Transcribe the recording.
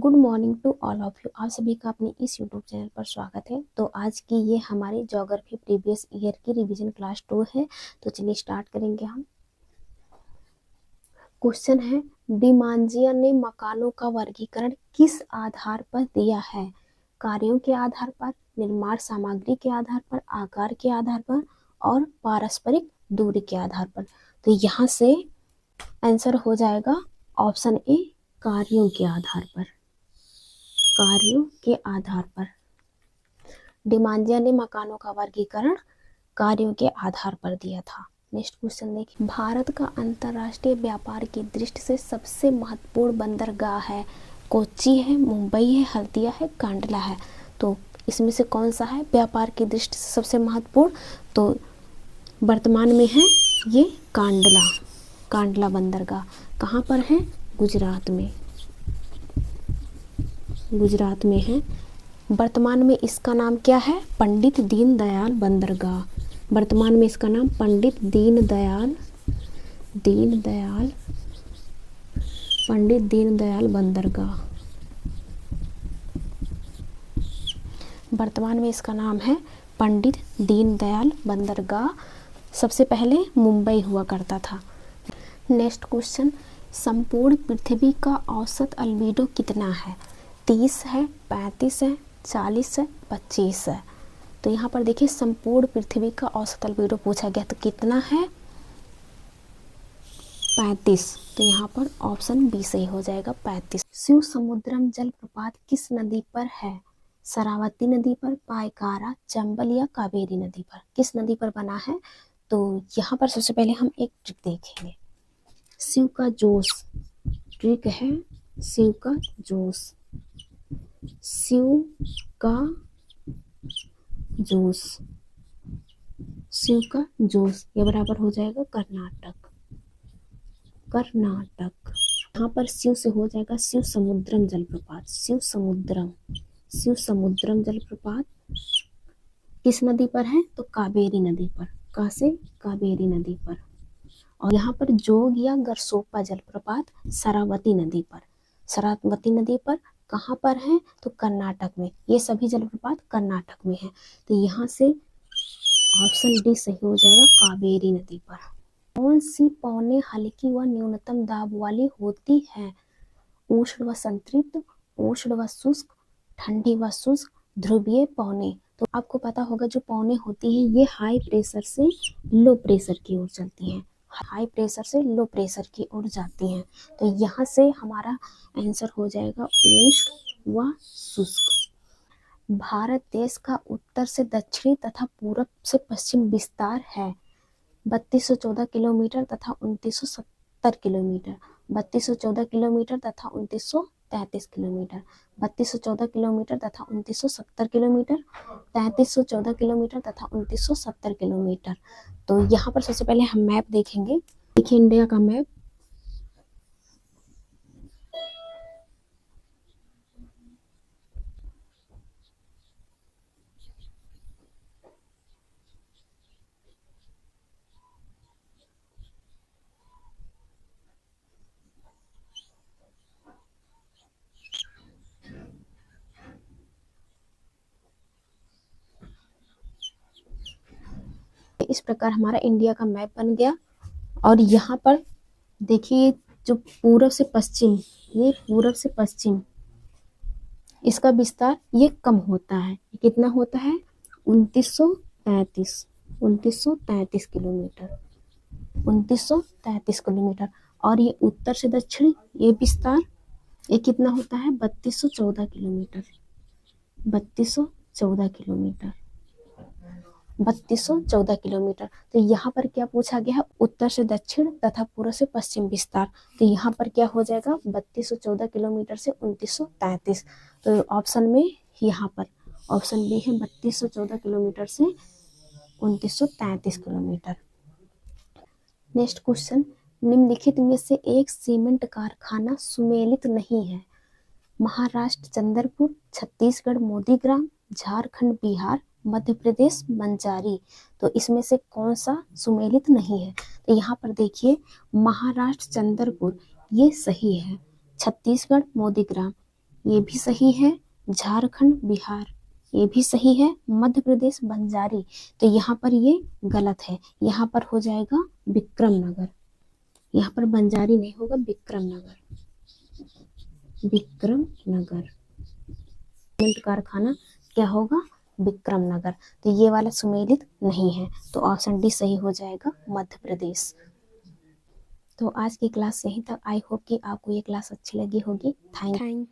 Good morning to all of you. आप सभी का अपने इस यूट्यूब चैनल पर स्वागत है। तो आज की ये हमारी ज्योग्राफी प्रीवियस ईयर की रिवीजन क्लास 2 है। तो चलिए स्टार्ट करेंगे हम। क्वेश्चन है, डिमांजिया ने मकानों का वर्गीकरण किस आधार पर दिया है? कार्यों के आधार पर, निर्माण सामग्री के आधार पर, आकार के आधार पर और पारस्परिक दूरी के आधार पर। तो यहाँ से आंसर हो जाएगा ऑप्शन ए, कार्यों के आधार पर। कार्यों के आधार पर डिमांजिया ने मकानों का वर्गीकरण कार्यों के आधार पर दिया था। नेक्स्ट क्वेश्चन देखिए, भारत का अंतर्राष्ट्रीय व्यापार की दृष्टि से सबसे महत्वपूर्ण बंदरगाह है? कोच्चि है, मुंबई है, हल्दिया है, कांडला है। तो इसमें से कौन सा है व्यापार की दृष्टि से सबसे महत्वपूर्ण? तो वर्तमान में है ये कांडला। कांडला बंदरगाह कहाँ पर है? गुजरात में। गुजरात में है। वर्तमान में इसका नाम क्या है? पंडित दीनदयाल बंदरगाह। वर्तमान में इसका नाम पंडित दीनदयाल बंदरगाह। वर्तमान में इसका नाम है पंडित दीनदयाल बंदरगाह। सबसे पहले मुंबई हुआ करता था। नेक्स्ट क्वेश्चन, संपूर्ण पृथ्वी का औसत अल्बेडो कितना है? 30 है, 35 है, 40 है, 25 है। तो यहाँ पर देखिए संपूर्ण पृथ्वी का औसत अल्बेडो पूछा गया, तो कितना है? 35। तो यहाँ पर ऑप्शन बी सही हो जाएगा, 35। शिव समुद्रम जलप्रपात किस नदी पर है? शरावती नदी पर, पायकारा, चंबल या कावेरी नदी पर? किस नदी पर बना है? तो यहाँ पर सबसे पहले हम एक ट्रिक देखेंगे। शिव का जोश ट्रिक है, शिव का जोश। शिव का जोश, शिव का जोश ये बराबर हो जाएगा कर्नाटक। कर्नाटक। यहाँ पर शिव से हो जाएगा शिव समुद्रम जलप्रपात। शिव समुद्रम जलप्रपात किस नदी पर है? तो कावेरी नदी पर। कहाँ से? कावेरी नदी पर। और यहाँ पर जोग या गरसोपा जलप्रपात शरावती नदी पर। शरावती नदी पर कहाँ पर है? तो कर्नाटक में। ये सभी जलप्रपात कर्नाटक में है। तो यहाँ से ऑप्शन डी सही हो जाएगा, कावेरी नदी पर। कौन सी पौने हल्की व न्यूनतम दाब वाली होती है? उष्ण व संतृप्त, उष्ण व शुष्क, ठंडी व शुष्क, ध्रुवीय पौने। तो आपको पता होगा जो पौने होती हैं ये हाई प्रेशर से लो प्रेशर की ओर चलती हैं। हाई प्रेशर से लो प्रेशर की ओर जाती हैं। तो यहाँ से हमारा आंसर हो जाएगा उष्ण व शुष्क। भारत देश का उत्तर से दक्षिणी तथा पूरब से पश्चिम विस्तार है 3214 किलोमीटर तथा 2970 किलोमीटर। 3214 किलोमीटर तथा 2933 किलोमीटर। 3214 किलोमीटर तथा 2970 किलोमीटर। 3314 किलोमीटर तथा 2970 किलोमीटर। तो यहाँ पर सबसे पहले हम मैप देखेंगे। देखिए इंडिया का मैप। इस प्रकार हमारा इंडिया का मैप बन गया। और यहाँ पर देखिए जो पूरब से पश्चिम, ये पूरब से पश्चिम इसका विस्तार ये कम होता है। कितना होता है? 2933 किलोमीटर। 2933 किलोमीटर। और ये उत्तर से दक्षिण ये विस्तार ये कितना होता है? 3214 किलोमीटर। 3214 किलोमीटर। 3214 किलोमीटर। तो यहाँ पर क्या पूछा गया है? उत्तर से दक्षिण तथा पूर्व से पश्चिम विस्तार। तो यहाँ पर क्या हो जाएगा? 3214 किलोमीटर से 2933। तो ऑप्शन में यहाँ पर ऑप्शन बी है 3214 किलोमीटर से 2933 किलोमीटर। नेक्स्ट क्वेश्चन, निम्नलिखित में से एक सीमेंट कारखाना सुमेलित नहीं है? महाराष्ट्र चंद्रपुर, छत्तीसगढ़ मोदीग्राम, झारखंड बिहार, मध्य प्रदेश मंजारी। तो इसमें से कौन सा सुमेलित नहीं है? तो यहाँ पर देखिए महाराष्ट्र चंद्रपुर ये सही है। छत्तीसगढ़ मोदीग्राम ये भी सही है। झारखंड, बिहार, ये भी सही है। मध्य प्रदेश, बंजारी, तो यहाँ पर ये गलत है। यहाँ पर हो जाएगा विक्रमनगर। यहाँ पर बंजारी नहीं होगा, विक्रमनगर। विक्रमनगर सीमेंट कारखाना क्या होगा? विक्रमनगर। तो ये वाला सुमेलित नहीं है, तो ऑप्शन डी सही हो जाएगा, मध्य प्रदेश। तो आज की क्लास यहीं तक। आई होप कि आपको ये क्लास अच्छी लगी होगी। थैंक